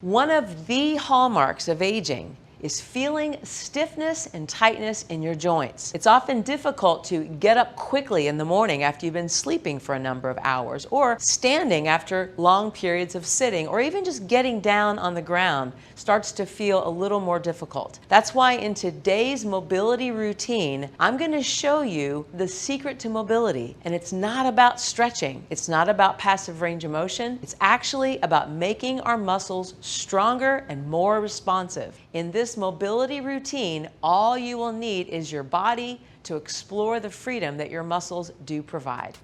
One of the hallmarks of aging is feeling stiffness and tightness in your joints. It's often difficult to get up quickly in the morning after you've been sleeping for a number of hours, or standing after long periods of sitting, or even just getting down on the ground starts to feel a little more difficult. That's why in today's mobility routine, I'm going to show you the secret to mobility. And it's not about stretching. It's not about passive range of motion. It's actually about making our muscles stronger and more responsive. In this mobility routine, all you will need is your body to explore the freedom that your muscles do provide.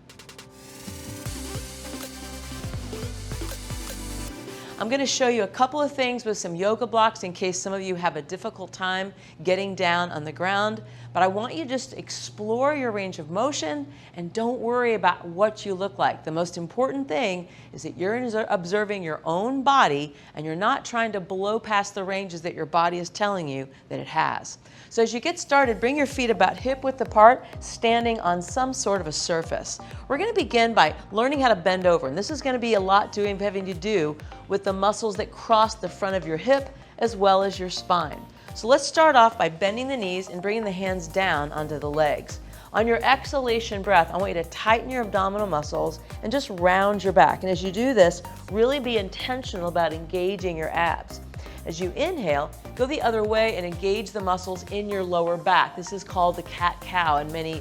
I'm going to show you a couple of things with some yoga blocks in case some of you have a difficult time getting down on the ground. But I want you to just explore your range of motion and don't worry about what you look like. The most important thing is that you're observing your own body and you're not trying to blow past the ranges that your body is telling you that it has. So as you get started, bring your feet about hip width apart, standing on some sort of a surface. We're going to begin by learning how to bend over. And this is going to be a lot having to do with the muscles that cross the front of your hip as well as your spine. So let's start off by bending the knees and bringing the hands down onto the legs. On your exhalation breath, I want you to tighten your abdominal muscles and just round your back. And as you do this, really be intentional about engaging your abs. As you inhale, go the other way and engage the muscles in your lower back. This is called the cat-cow in many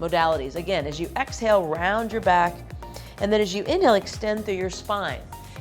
modalities. Again, as you exhale, round your back, and then as you inhale, extend through your spine.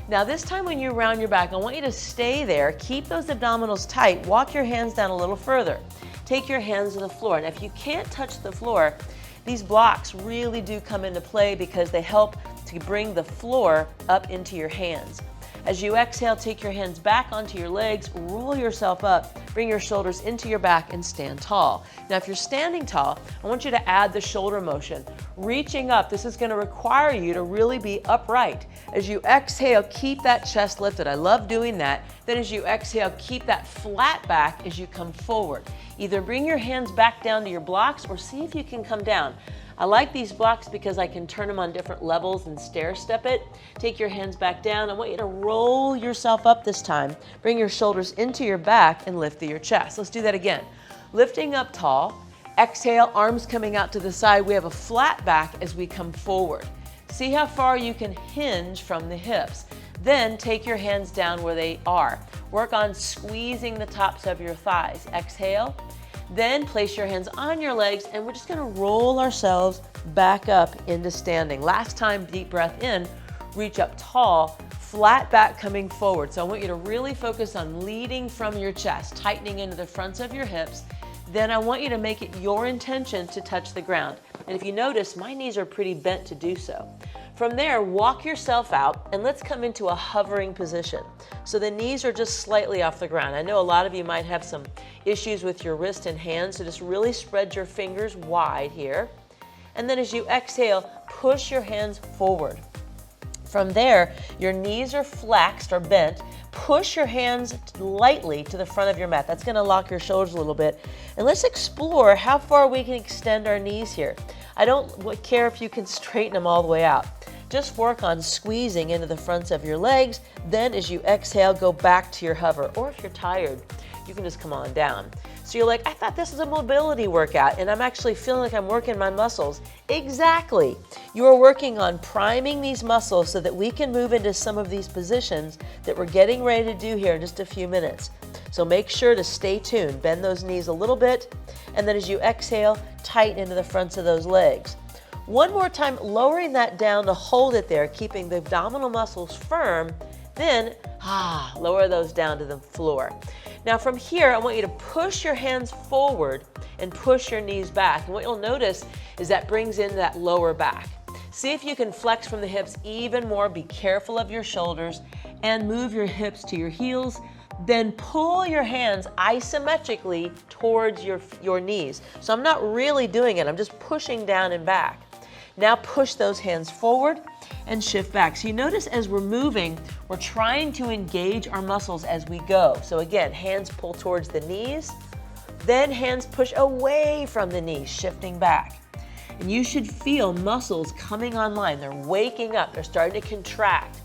Now this time when you round your back, I want you to stay there, keep those abdominals tight, walk your hands down a little further. Take your hands to the floor, and if you can't touch the floor, these blocks really do come into play because they help to bring the floor up into your hands. As you exhale, take your hands back onto your legs, roll yourself up, bring your shoulders into your back and stand tall. Now if you're standing tall, I want you to add the shoulder motion. Reaching up, this is going to require you to really be upright. As you exhale, keep that chest lifted. I love doing that. Then as you exhale, keep that flat back as you come forward. Either bring your hands back down to your blocks or see if you can come down. I like these blocks because I can turn them on different levels and stair step it. Take your hands back down. I want you to roll yourself up this time. Bring your shoulders into your back and lift through your chest. Let's do that again. Lifting up tall. Exhale, arms coming out to the side. We have a flat back as we come forward. See how far you can hinge from the hips. Then take your hands down where they are. Work on squeezing the tops of your thighs. Exhale. Then place your hands on your legs and we're just going to roll ourselves back up into standing. Last time, deep breath in, reach up tall, flat back coming forward. So I want you to really focus on leading from your chest, tightening into the fronts of your hips. Then I want you to make it your intention to touch the ground. And if you notice, my knees are pretty bent to do so. From there, walk yourself out and let's come into a hovering position. So the knees are just slightly off the ground. I know a lot of you might have some issues with your wrist and hands, so just really spread your fingers wide here. And then as you exhale, push your hands forward. From there, your knees are flexed or bent. Push your hands lightly to the front of your mat. That's going to lock your shoulders a little bit. And let's explore how far we can extend our knees here. I don't care if you can straighten them all the way out. Just work on squeezing into the fronts of your legs. Then as you exhale, go back to your hover. Or if you're tired, you can just come on down. So you're like, I thought this was a mobility workout and I'm actually feeling like I'm working my muscles. Exactly. You are working on priming these muscles so that we can move into some of these positions that we're getting ready to do here in just a few minutes. So make sure to stay tuned. Bend those knees a little bit. And then as you exhale, tighten into the fronts of those legs. One more time, lowering that down to hold it there, keeping the abdominal muscles firm. Then, lower those down to the floor. Now from here, I want you to push your hands forward and push your knees back. And what you'll notice is that brings in that lower back. See if you can flex from the hips even more. Be careful of your shoulders and move your hips to your heels. Then pull your hands isometrically towards your knees. So I'm not really doing it. I'm just pushing down and back. Now push those hands forward and shift back. So you notice as we're moving, we're trying to engage our muscles as we go. So again, hands pull towards the knees, then hands push away from the knees, shifting back. And you should feel muscles coming online. They're waking up. They're starting to contract.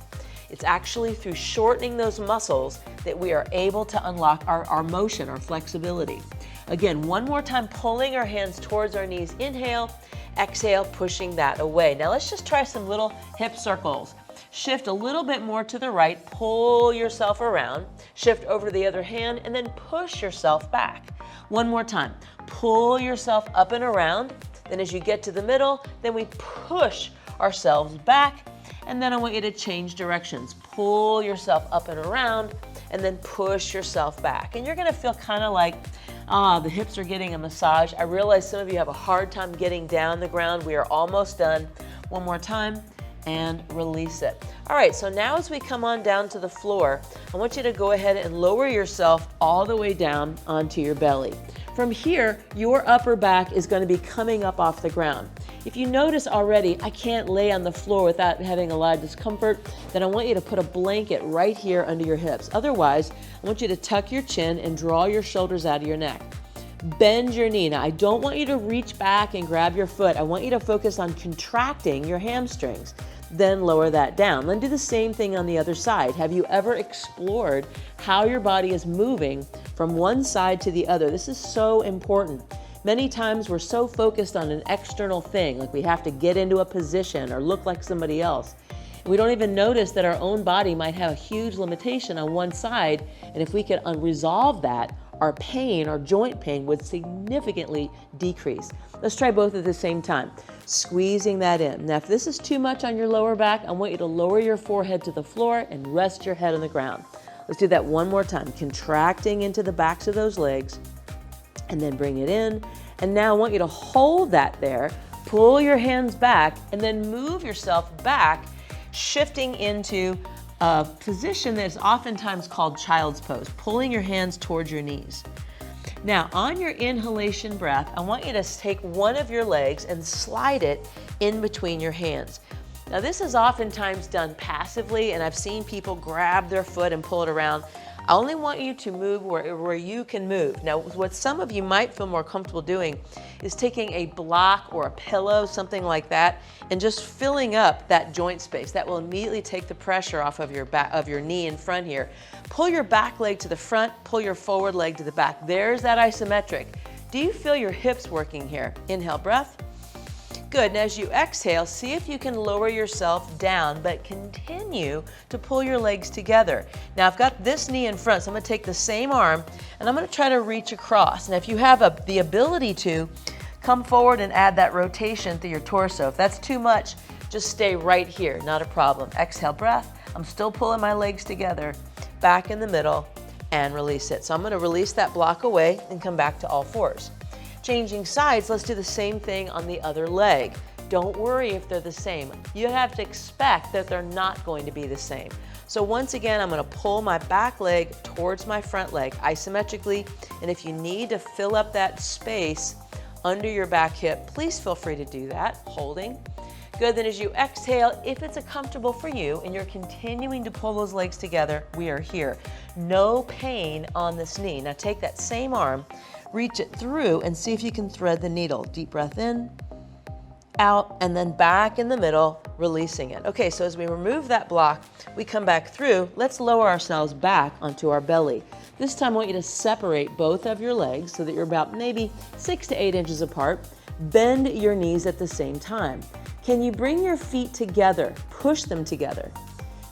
It's actually through shortening those muscles that we are able to unlock our motion, our flexibility. Again, one more time, pulling our hands towards our knees. Inhale, exhale, pushing that away. Now let's just try some little hip circles. Shift a little bit more to the right, pull yourself around, shift over to the other hand, and then push yourself back. One more time, pull yourself up and around. Then as you get to the middle, then we push ourselves back. And then I want you to change directions. Pull yourself up and around, and then push yourself back. And you're gonna feel kind of like, the hips are getting a massage. I realize some of you have a hard time getting down the ground. We are almost done. One more time, and release it. All right, so now as we come on down to the floor, I want you to go ahead and lower yourself all the way down onto your belly. From here, your upper back is going to be coming up off the ground. If you notice already, I can't lay on the floor without having a lot of discomfort, then I want you to put a blanket right here under your hips. Otherwise, I want you to tuck your chin and draw your shoulders out of your neck. Bend your knee. Now, I don't want you to reach back and grab your foot. I want you to focus on contracting your hamstrings. Then lower that down. Then do the same thing on the other side. Have you ever explored how your body is moving from one side to the other? This is so important. Many times we're so focused on an external thing, like we have to get into a position or look like somebody else. We don't even notice that our own body might have a huge limitation on one side, and if we could resolve that, our pain, our joint pain would significantly decrease. Let's try both at the same time. Squeezing that in. Now, if this is too much on your lower back, I want you to lower your forehead to the floor and rest your head on the ground. Let's do that one more time. Contracting into the backs of those legs, and then bring it in. And now I want you to hold that there, pull your hands back, and then move yourself back, shifting into a position that is oftentimes called child's pose, pulling your hands towards your knees. Now, on your inhalation breath, I want you to take one of your legs and slide it in between your hands. Now, this is oftentimes done passively, and I've seen people grab their foot and pull it around. I only want you to move where you can move. Now, what some of you might feel more comfortable doing is taking a block or a pillow, something like that, and just filling up that joint space. That will immediately take the pressure off of your back, of your knee in front here. Pull your back leg to the front, pull your forward leg to the back. There's that isometric. Do you feel your hips working here? Inhale, breath. Good, and as you exhale, see if you can lower yourself down, but continue to pull your legs together. Now, I've got this knee in front, so I'm gonna take the same arm, and I'm gonna try to reach across. And if you have the ability to, come forward and add that rotation through your torso. If that's too much, just stay right here, not a problem. Exhale, breath. I'm still pulling my legs together, back in the middle, and release it. So I'm gonna release that block away and come back to all fours. Changing sides, let's do the same thing on the other leg. Don't worry if they're the same. You have to expect that they're not going to be the same. So once again, I'm gonna pull my back leg towards my front leg isometrically, and if you need to fill up that space under your back hip, please feel free to do that, holding. Good, then as you exhale, if it's comfortable for you and you're continuing to pull those legs together, we are here. No pain on this knee. Now take that same arm, reach it through and see if you can thread the needle. Deep breath in, out, and then back in the middle, releasing it. Okay, so as we remove that block, we come back through. Let's lower ourselves back onto our belly. This time I want you to separate both of your legs so that you're about maybe 6 to 8 inches apart. Bend your knees at the same time. Can you bring your feet together? Push them together.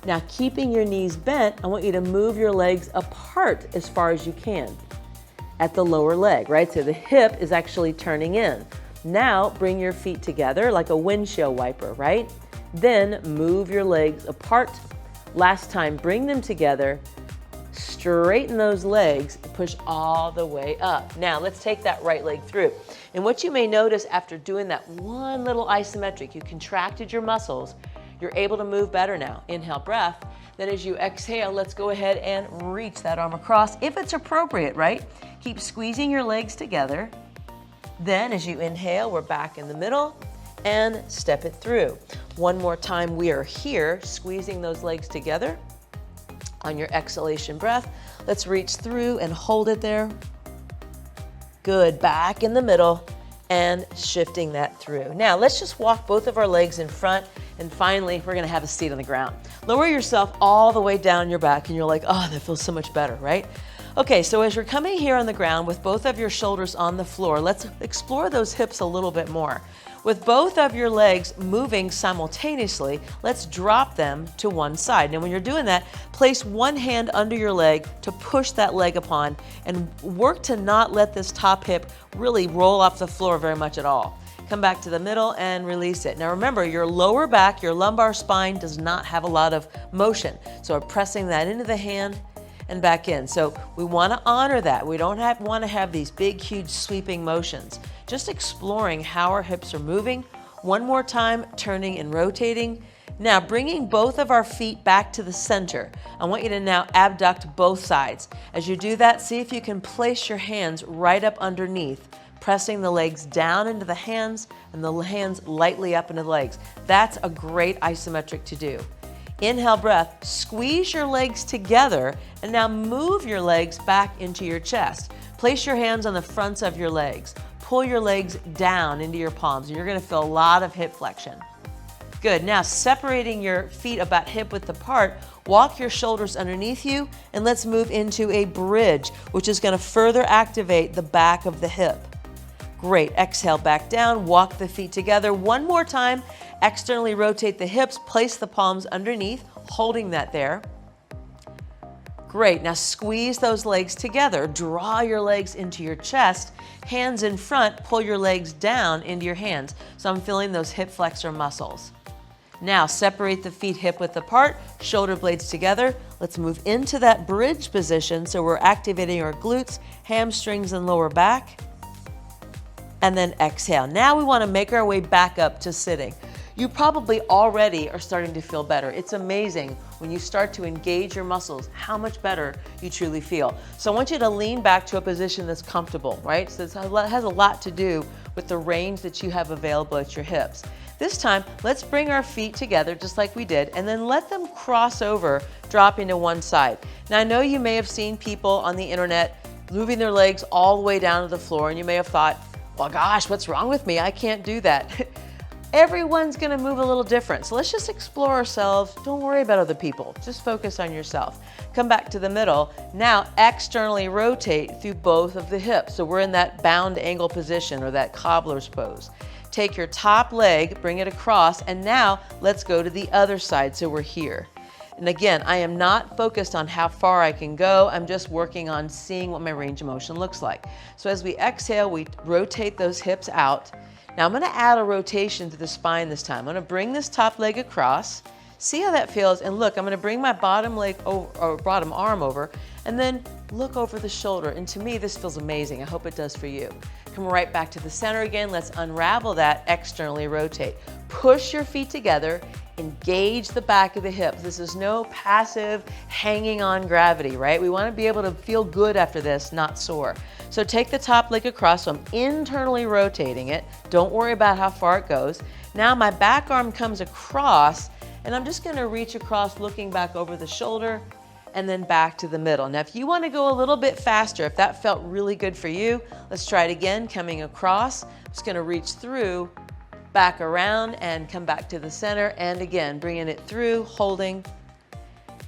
Now, keeping your knees bent, I want you to move your legs apart as far as you can at the lower leg, right? So the hip is actually turning in. Now, bring your feet together like a windshield wiper, right? Then move your legs apart. Last time, bring them together, straighten those legs, push all the way up. Now, let's take that right leg through. And what you may notice after doing that one little isometric, you contracted your muscles, you're able to move better now. Inhale, breath. Then as you exhale, let's go ahead and reach that arm across if it's appropriate, right? Keep squeezing your legs together. Then as you inhale, we're back in the middle and step it through. One more time, we are here, squeezing those legs together. On your exhalation breath, let's reach through and hold it there. Good, back in the middle and shifting that through. Now let's just walk both of our legs in front And finally, we're gonna have a seat on the ground. Lower yourself all the way down your back and you're like, oh, that feels so much better, right? Okay, so as you're coming here on the ground with both of your shoulders on the floor, let's explore those hips a little bit more. With both of your legs moving simultaneously, let's drop them to one side. Now when you're doing that, place one hand under your leg to push that leg upon and work to not let this top hip really roll off the floor very much at all. Come back to the middle and release it. Now remember, your lower back, your lumbar spine does not have a lot of motion. So we're pressing that into the hand and back in. So we want to honor that. We don't want to have these big, huge sweeping motions. Just exploring how our hips are moving. One more time, turning and rotating. Now bringing both of our feet back to the center. I want you to now abduct both sides. As you do that, see if you can place your hands right up underneath, pressing the legs down into the hands and the hands lightly up into the legs. That's a great isometric to do. Inhale breath, squeeze your legs together and now move your legs back into your chest. Place your hands on the fronts of your legs. Pull your legs down into your palms and you're gonna feel a lot of hip flexion. Good, now separating your feet about hip width apart, walk your shoulders underneath you and let's move into a bridge, which is gonna further activate the back of the hip. Great, exhale back down, walk the feet together. One more time, externally rotate the hips, place the palms underneath, holding that there. Great, now squeeze those legs together. Draw your legs into your chest, hands in front, pull your legs down into your hands. So I'm feeling those hip flexor muscles. Now separate the feet hip width apart, shoulder blades together. Let's move into that bridge position so we're activating our glutes, hamstrings, and lower back. And then exhale. Now we want to make our way back up to sitting. You probably already are starting to feel better. It's amazing when you start to engage your muscles, how much better you truly feel. So I want you to lean back to a position that's comfortable, right? So this has a lot to do with the range that you have available at your hips. This time, let's bring our feet together just like we did and then let them cross over, dropping to one side. Now I know you may have seen people on the internet moving their legs all the way down to the floor and you may have thought, well, gosh, what's wrong with me? I can't do that. Everyone's gonna move a little different. So let's just explore ourselves. Don't worry about other people. Just focus on yourself. Come back to the middle. Now externally rotate through both of the hips. So we're in that bound angle position or that cobbler's pose. Take your top leg, bring it across, and now let's go to the other side. So we're here. And again, I am not focused on how far I can go. I'm just working on seeing what my range of motion looks like. So as we exhale, we rotate those hips out. Now I'm gonna add a rotation to the spine this time. I'm gonna bring this top leg across. See how that feels? And look, I'm gonna bring my bottom leg over, or bottom arm over, and then look over the shoulder. And to me, this feels amazing. I hope it does for you. Come right back to the center again. Let's unravel that, externally rotate. Push your feet together, engage the back of the hips. This is no passive hanging on gravity, right? We wanna be able to feel good after this, not sore. So take the top leg across, so I'm internally rotating it. Don't worry about how far it goes. Now my back arm comes across, and I'm just gonna reach across, looking back over the shoulder, and then back to the middle. Now, if you wanna go a little bit faster, if that felt really good for you, let's try it again, coming across. I'm just gonna reach through, back around, and come back to the center, and again, bringing it through, holding,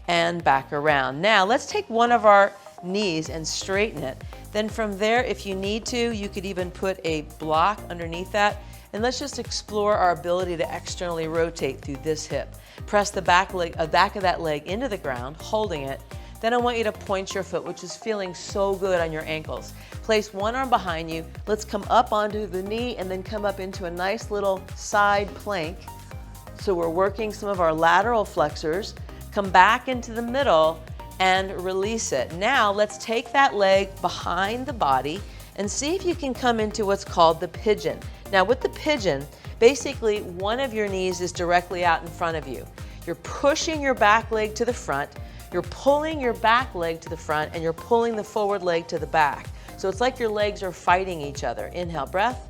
and back around. Now, let's take one of our knees and straighten it. Then from there, if you need to, you could even put a block underneath that. And let's just explore our ability to externally rotate through this hip. Press the back of that leg into the ground, holding it. Then I want you to point your foot, which is feeling so good on your ankles. Place one arm behind you. Let's come up onto the knee and then come up into a nice little side plank. So we're working some of our lateral flexors. Come back into the middle and release it. Now let's take that leg behind the body and see if you can come into what's called the pigeon. Now with the pigeon, basically one of your knees is directly out in front of you. You're pushing your back leg to the front, you're pulling your back leg to the front, and you're pulling the forward leg to the back. So it's like your legs are fighting each other. Inhale, breath.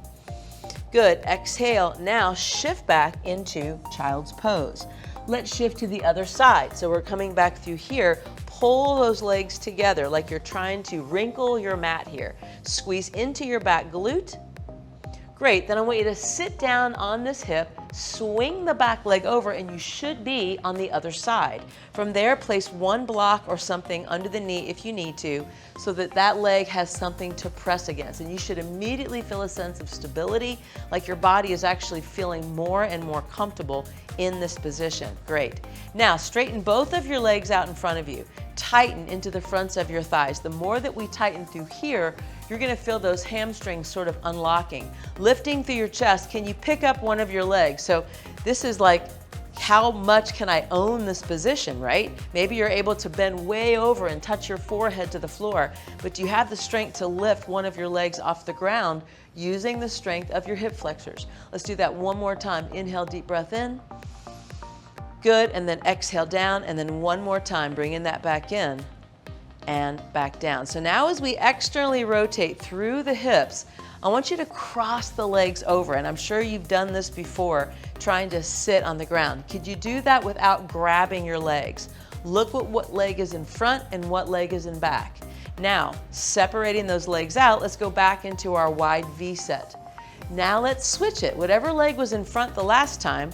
Good, exhale. Now shift back into child's pose. Let's shift to the other side. So we're coming back through here. Pull those legs together like you're trying to wrinkle your mat here. Squeeze into your back glute. Great, then I want you to sit down on this hip, swing the back leg over, and you should be on the other side. From there, place one block or something under the knee if you need to, so that that leg has something to press against. And you should immediately feel a sense of stability, like your body is actually feeling more and more comfortable in this position. Great. Now, straighten both of your legs out in front of you. Tighten into the fronts of your thighs. The more that we tighten through here, you're going to feel those hamstrings sort of unlocking. Lifting through your chest, can you pick up one of your legs? So this is like, how much can I own this position, right? Maybe you're able to bend way over and touch your forehead to the floor, but do you have the strength to lift one of your legs off the ground using the strength of your hip flexors? Let's do that one more time. Inhale, deep breath in. Good, and then exhale down, and then one more time, bringing that back in and back down. So now as we externally rotate through the hips, I want you to cross the legs over, and I'm sure you've done this before, trying to sit on the ground. Could you do that without grabbing your legs? Look at what leg is in front and what leg is in back. Now, separating those legs out, let's go back into our wide V set. Now let's switch it. Whatever leg was in front the last time,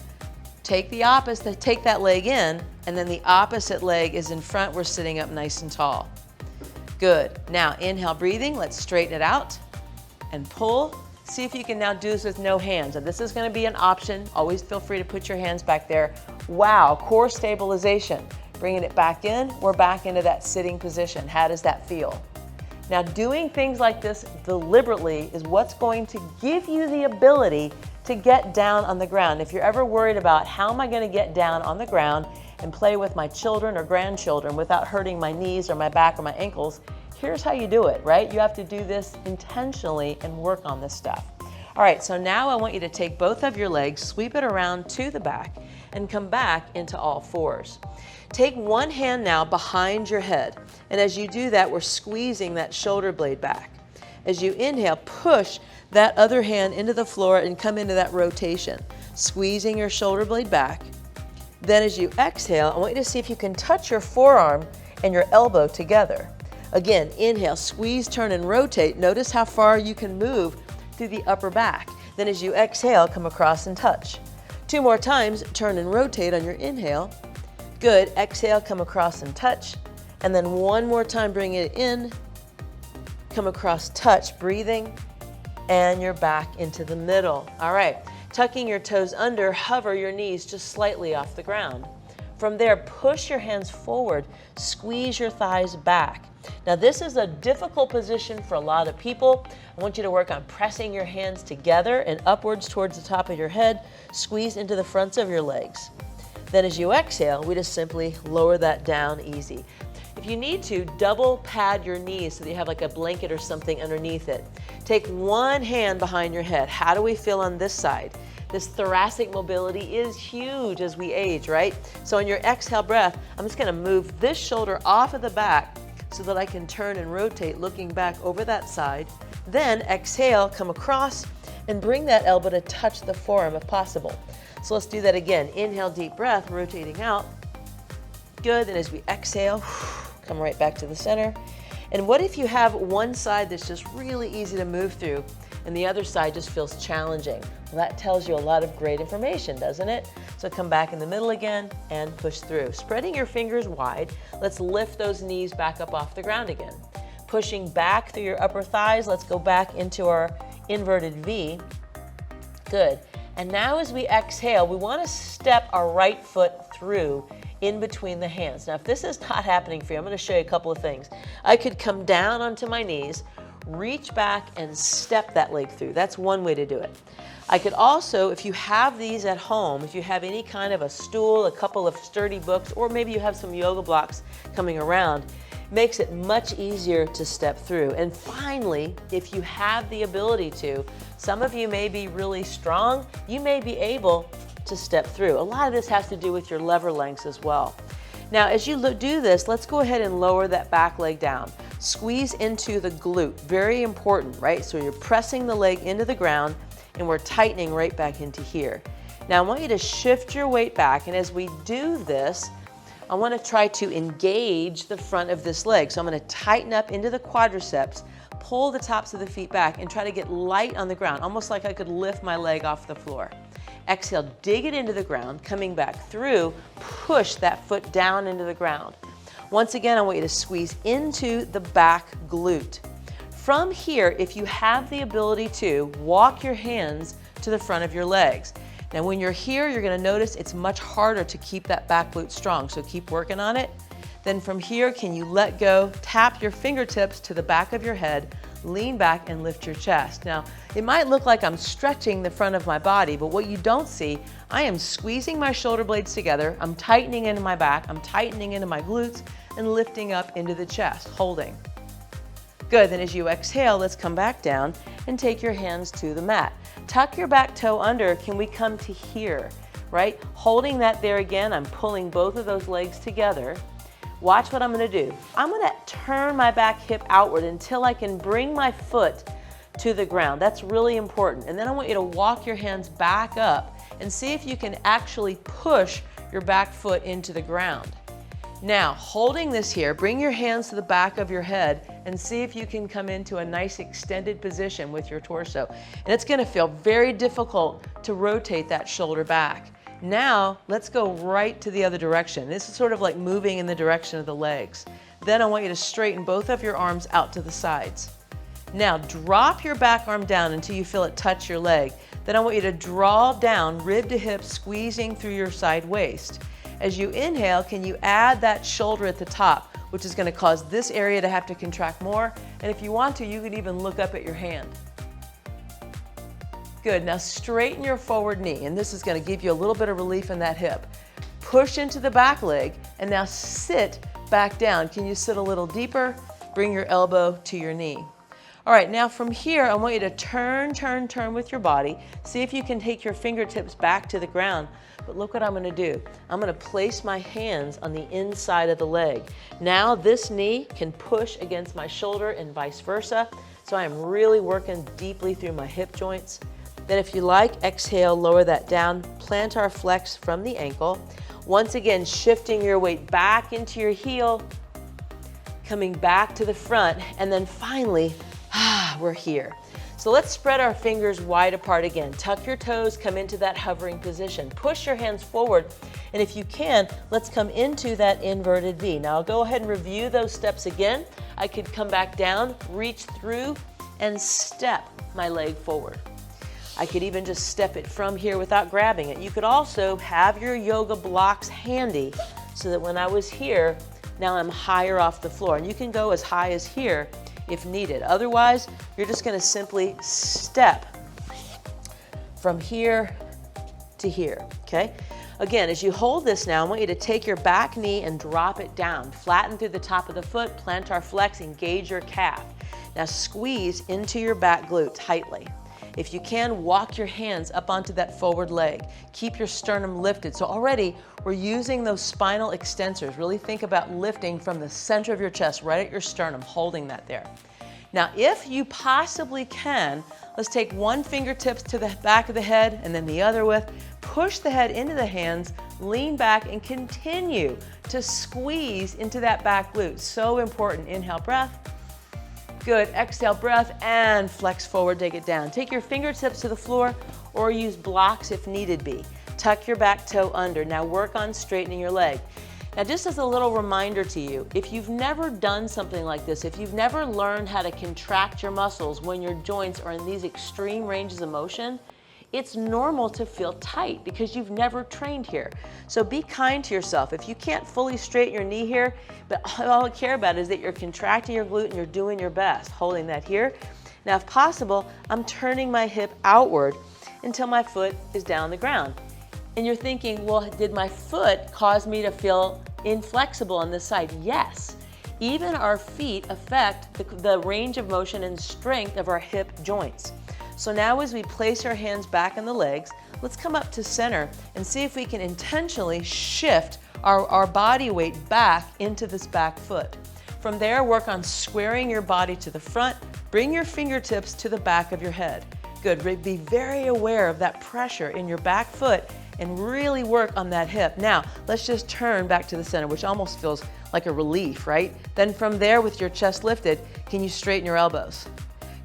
take the opposite, take that leg in, and then the opposite leg is in front. We're sitting up nice and tall. Good. Now inhale, breathing. Let's straighten it out and pull. See if you can now do this with no hands. And this is going to be an option. Always feel free to put your hands back there. Wow, core stabilization. Bringing it back in, we're back into that sitting position. How does that feel? Now, doing things like this deliberately is what's going to give you the ability to get down on the ground. If you're ever worried about how am I going to get down on the ground and play with my children or grandchildren without hurting my knees or my back or my ankles, here's how you do it, right? You have to do this intentionally and work on this stuff. All right, so now I want you to take both of your legs, sweep it around to the back, and come back into all fours. Take one hand now behind your head, and as you do that, we're squeezing that shoulder blade back. As you inhale, push that other hand into the floor and come into that rotation, squeezing your shoulder blade back. Then as you exhale, I want you to see if you can touch your forearm and your elbow together. Again, inhale, squeeze, turn, and rotate. Notice how far you can move through the upper back. Then as you exhale, come across and touch. 2 more times, turn and rotate on your inhale. Good, exhale, come across and touch. And then one more time, bring it in, come across, touch, breathing, and you're back into the middle. All right, tucking your toes under, hover your knees just slightly off the ground. From there, push your hands forward, squeeze your thighs back. Now this is a difficult position for a lot of people. I want you to work on pressing your hands together and upwards towards the top of your head, squeeze into the fronts of your legs. Then as you exhale, we just simply lower that down easy. If you need to, double pad your knees so that you have like a blanket or something underneath it. Take one hand behind your head. How do we feel on this side? This thoracic mobility is huge as we age, right? So on your exhale breath, I'm just gonna move this shoulder off of the back so that I can turn and rotate looking back over that side. Then exhale, come across and bring that elbow to touch the forearm if possible. So let's do that again. Inhale, deep breath, rotating out. Good, and as we exhale, come right back to the center. And what if you have one side that's just really easy to move through and the other side just feels challenging? Well, that tells you a lot of great information, doesn't it? So come back in the middle again and push through. Spreading your fingers wide, let's lift those knees back up off the ground again. Pushing back through your upper thighs, let's go back into our inverted V. Good. And now as we exhale, we want to step our right foot through in between the hands. Now, if this is not happening for you, I'm going to show you a couple of things. I could come down onto my knees, reach back and step that leg through. That's one way to do it. I could also, if you have these at home, if you have any kind of a stool, a couple of sturdy books, or maybe you have some yoga blocks coming around, makes it much easier to step through. And finally, if you have the ability to, some of you may be really strong, you may be able to step through. A lot of this has to do with your lever lengths as well. Now, as you do this, let's go ahead and lower that back leg down. Squeeze into the glute, very important, right? So you're pressing the leg into the ground and we're tightening right back into here. Now I want you to shift your weight back, and as we do this, I want to try to engage the front of this leg. So I'm going to tighten up into the quadriceps, pull the tops of the feet back, and try to get light on the ground, almost like I could lift my leg off the floor. Exhale, dig it into the ground, coming back through, push that foot down into the ground. Once again, I want you to squeeze into the back glute. From here, if you have the ability to, walk your hands to the front of your legs. Now when you're here, you're gonna notice it's much harder to keep that back glute strong, so keep working on it. Then from here, can you let go, tap your fingertips to the back of your head, lean back and lift your chest. Now, it might look like I'm stretching the front of my body, but what you don't see, I am squeezing my shoulder blades together, I'm tightening into my back, I'm tightening into my glutes, and lifting up into the chest, holding. Good, then as you exhale, let's come back down and take your hands to the mat. Tuck your back toe under, can we come to here, right? Holding that there again, I'm pulling both of those legs together. Watch what I'm gonna do. I'm gonna turn my back hip outward until I can bring my foot to the ground. That's really important. And then I want you to walk your hands back up and see if you can actually push your back foot into the ground. Now, holding this here, bring your hands to the back of your head and see if you can come into a nice extended position with your torso. And it's gonna feel very difficult to rotate that shoulder back. Now, let's go right to the other direction. This is sort of like moving in the direction of the legs. Then I want you to straighten both of your arms out to the sides. Now, drop your back arm down until you feel it touch your leg. Then I want you to draw down, rib to hip, squeezing through your side waist. As you inhale, can you add that shoulder at the top, which is going to cause this area to have to contract more. And if you want to, you can even look up at your hand. Good, now straighten your forward knee, and this is going to give you a little bit of relief in that hip. Push into the back leg, and now sit back down. Can you sit a little deeper? Bring your elbow to your knee. All right, now from here, I want you to turn with your body. See if you can take your fingertips back to the ground. But look what I'm gonna do. I'm gonna place my hands on the inside of the leg. Now this knee can push against my shoulder and vice versa. So I'm really working deeply through my hip joints. Then if you like, exhale, lower that down, plantar flex from the ankle. Once again, shifting your weight back into your heel, coming back to the front, and then finally, we're here. So let's spread our fingers wide apart again. Tuck your toes, come into that hovering position. Push your hands forward, and if you can, let's come into that inverted V. Now I'll go ahead and review those steps again. I could come back down, reach through, and step my leg forward. I could even just step it from here without grabbing it. You could also have your yoga blocks handy so that when I was here, now I'm higher off the floor. And you can go as high as here if needed. Otherwise, you're just gonna simply step from here to here, okay? Again, as you hold this now, I want you to take your back knee and drop it down. Flatten through the top of the foot, plantar flex, engage your calf. Now squeeze into your back glute tightly. If you can, walk your hands up onto that forward leg. Keep your sternum lifted. So already we're using those spinal extensors. Really think about lifting from the center of your chest, right at your sternum, holding that there. Now, if you possibly can, let's take one fingertips to the back of the head and then the other with, push the head into the hands, lean back and continue to squeeze into that back glute. So important. Inhale, breath. Good, exhale, breath, and flex forward, take it down. Take your fingertips to the floor or use blocks if needed be. Tuck your back toe under. Now work on straightening your leg. Now just as a little reminder to you, if you've never done something like this, if you've never learned how to contract your muscles when your joints are in these extreme ranges of motion, it's normal to feel tight because you've never trained here. So be kind to yourself. If you can't fully straighten your knee here, but all I care about is that you're contracting your glute and you're doing your best, holding that here. Now, if possible, I'm turning my hip outward until my foot is down on the ground. And you're thinking, well, did my foot cause me to feel inflexible on this side? Yes. Even our feet affect the range of motion and strength of our hip joints. So now as we place our hands back on the legs, let's come up to center and see if we can intentionally shift our body weight back into this back foot. From there, work on squaring your body to the front. Bring your fingertips to the back of your head. Good, be very aware of that pressure in your back foot and really work on that hip. Now, let's just turn back to the center, which almost feels like a relief, right? Then from there, with your chest lifted, can you straighten your elbows?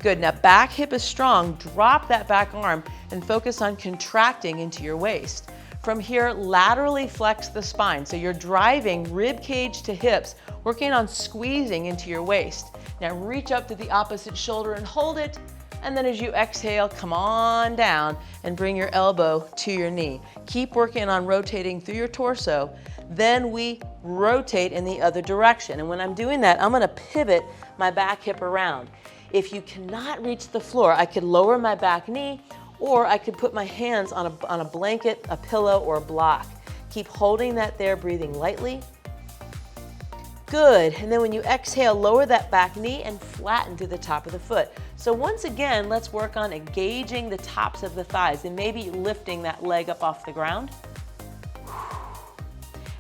Good, now back hip is strong, drop that back arm and focus on contracting into your waist. From here, laterally flex the spine. So you're driving rib cage to hips, working on squeezing into your waist. Now reach up to the opposite shoulder and hold it. And then as you exhale, come on down and bring your elbow to your knee. Keep working on rotating through your torso. Then we rotate in the other direction. And when I'm doing that, I'm gonna pivot my back hip around. If you cannot reach the floor, I could lower my back knee, or I could put my hands on a blanket, a pillow, or a block. Keep holding that there, breathing lightly. Good, and then when you exhale, lower that back knee and flatten to the top of the foot. So once again, let's work on engaging the tops of the thighs and maybe lifting that leg up off the ground.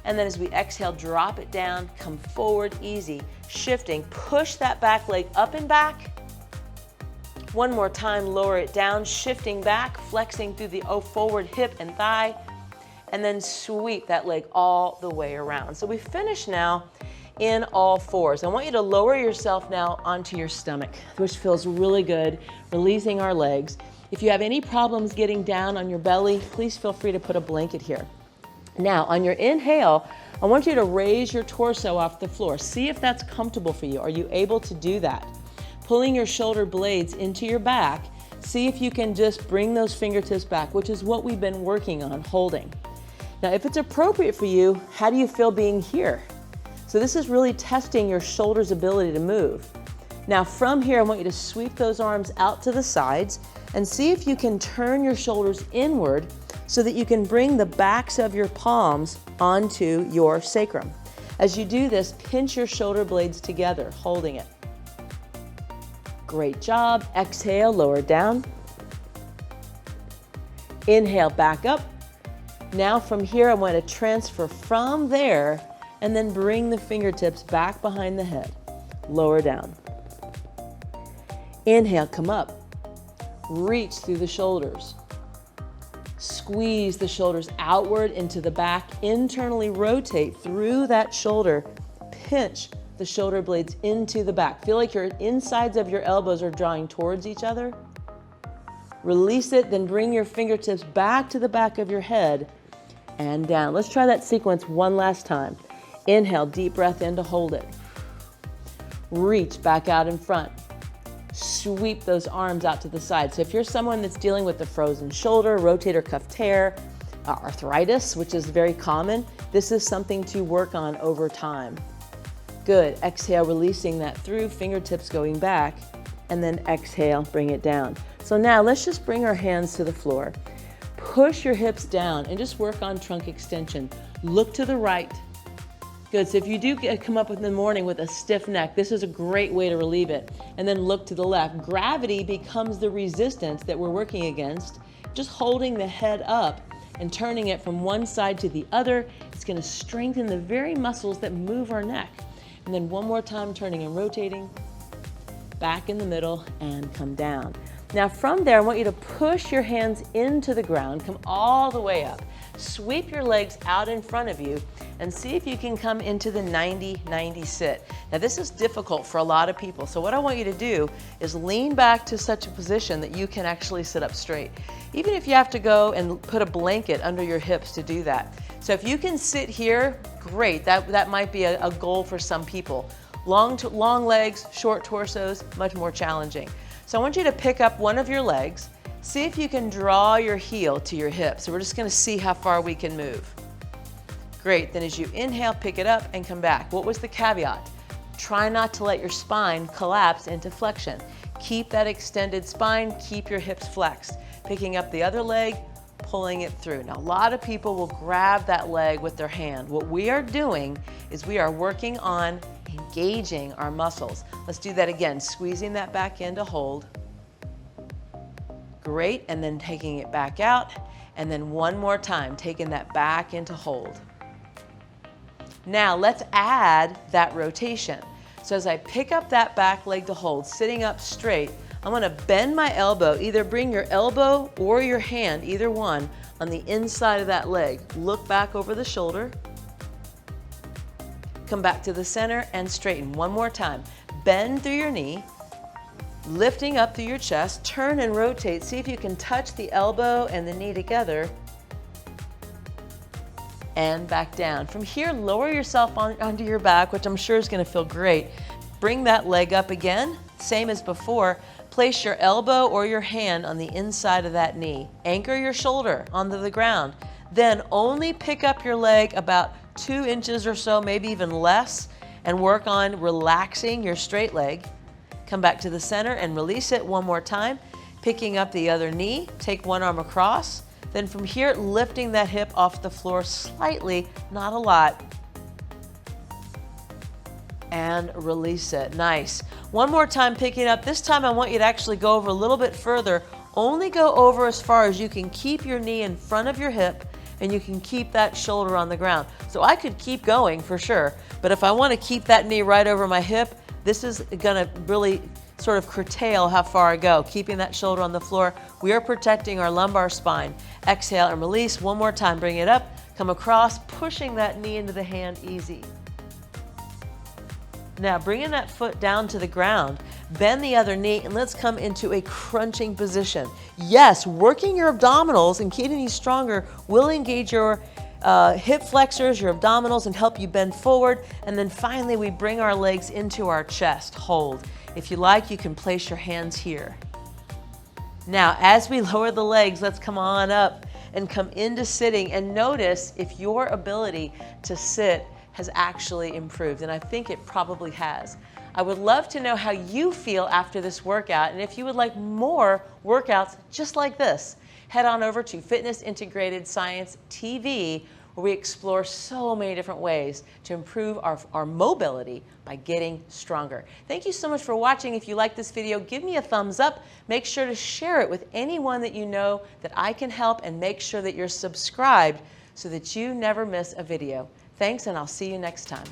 And then as we exhale, drop it down, come forward, easy, shifting, push that back leg up and back. One more time, lower it down, shifting back, flexing through the forward hip and thigh, and then sweep that leg all the way around. So we finish now in all fours. I want you to lower yourself now onto your stomach, which feels really good, releasing our legs. If you have any problems getting down on your belly, please feel free to put a blanket here. Now, on your inhale, I want you to raise your torso off the floor. See if that's comfortable for you. Are you able to do that? Pulling your shoulder blades into your back, see if you can just bring those fingertips back, which is what we've been working on, holding. Now, if it's appropriate for you, how do you feel being here? So this is really testing your shoulder's ability to move. Now, from here, I want you to sweep those arms out to the sides and see if you can turn your shoulders inward so that you can bring the backs of your palms onto your sacrum. As you do this, pinch your shoulder blades together, holding it. Great job. Exhale, lower down. Inhale, back up. Now from here, I want to transfer from there and then bring the fingertips back behind the head. Lower down. Inhale, come up. Reach through the shoulders. Squeeze the shoulders outward into the back. Internally rotate through that shoulder. Pinch the shoulder blades into the back. Feel like your insides of your elbows are drawing towards each other. Release it, then bring your fingertips back to the back of your head and down. Let's try that sequence one last time. Inhale, deep breath in to hold it. Reach back out in front. Sweep those arms out to the side. So if you're someone that's dealing with the frozen shoulder, rotator cuff tear, arthritis, which is very common, this is something to work on over time. Good. Exhale, releasing that through, fingertips going back, and then exhale, bring it down. So now let's just bring our hands to the floor. Push your hips down and just work on trunk extension. Look to the right. Good. So if you do come up in the morning with a stiff neck, this is a great way to relieve it. And then look to the left. Gravity becomes the resistance that we're working against. Just holding the head up and turning it from one side to the other, it's going to strengthen the very muscles that move our neck. And then one more time, turning and rotating, back in the middle, and come down. Now from there, I want you to push your hands into the ground, come all the way up. Sweep your legs out in front of you and see if you can come into the 90-90 sit. Now this is difficult for a lot of people, so what I want you to do is lean back to such a position that you can actually sit up straight. Even if you have to go and put a blanket under your hips to do that. So if you can sit here, great, that might be a goal for some people. Long legs, short torsos, much more challenging. So I want you to pick up one of your legs, see if you can draw your heel to your hip. So we're just going to see how far we can move. Great, then as you inhale, pick it up and come back. What was the caveat? Try not to let your spine collapse into flexion. Keep that extended spine, keep your hips flexed. Picking up the other leg, pulling it through. Now, a lot of people will grab that leg with their hand. What we are doing is we are working on engaging our muscles. Let's do that again, squeezing that back in to hold. Great, and then taking it back out, and then one more time, taking that back into hold. Now, let's add that rotation. So as I pick up that back leg to hold, sitting up straight, I'm going to bend my elbow, either bring your elbow or your hand, either one, on the inside of that leg. Look back over the shoulder. Come back to the center and straighten. One more time. Bend through your knee. Lifting up through your chest, turn and rotate. See if you can touch the elbow and the knee together. And back down. From here, lower yourself onto your back, which I'm sure is going to feel great. Bring that leg up again, same as before. Place your elbow or your hand on the inside of that knee. Anchor your shoulder onto the ground. Then only pick up your leg about 2 inches or so, maybe even less, and work on relaxing your straight leg. Come back to the center and release it one more time. Picking up the other knee, take one arm across. Then from here, lifting that hip off the floor slightly, not a lot. And release it. Nice. One more time, picking up. This time I want you to actually go over a little bit further. Only go over as far as you can keep your knee in front of your hip and you can keep that shoulder on the ground. So I could keep going for sure, but if I want to keep that knee right over my hip, this is going to really sort of curtail how far I go. Keeping that shoulder on the floor, we are protecting our lumbar spine. Exhale and release. One more time, bring it up, come across, pushing that knee into the hand, easy. Now bringing that foot down to the ground, bend the other knee, and let's come into a crunching position. Yes, working your abdominals and keeping you stronger will engage your hip flexors, your abdominals, and help you bend forward. And then finally, we bring our legs into our chest. Hold. If you like, you can place your hands here. Now, as we lower the legs, let's come on up and come into sitting and notice if your ability to sit has actually improved, and I think it probably has. I would love to know how you feel after this workout, and if you would like more workouts just like this, head on over to Fitness Integrated Science TV, where we explore so many different ways to improve our mobility by getting stronger. Thank you so much for watching. If you like this video, give me a thumbs up. Make sure to share it with anyone that you know that I can help, and make sure that you're subscribed so that you never miss a video. Thanks, and I'll see you next time.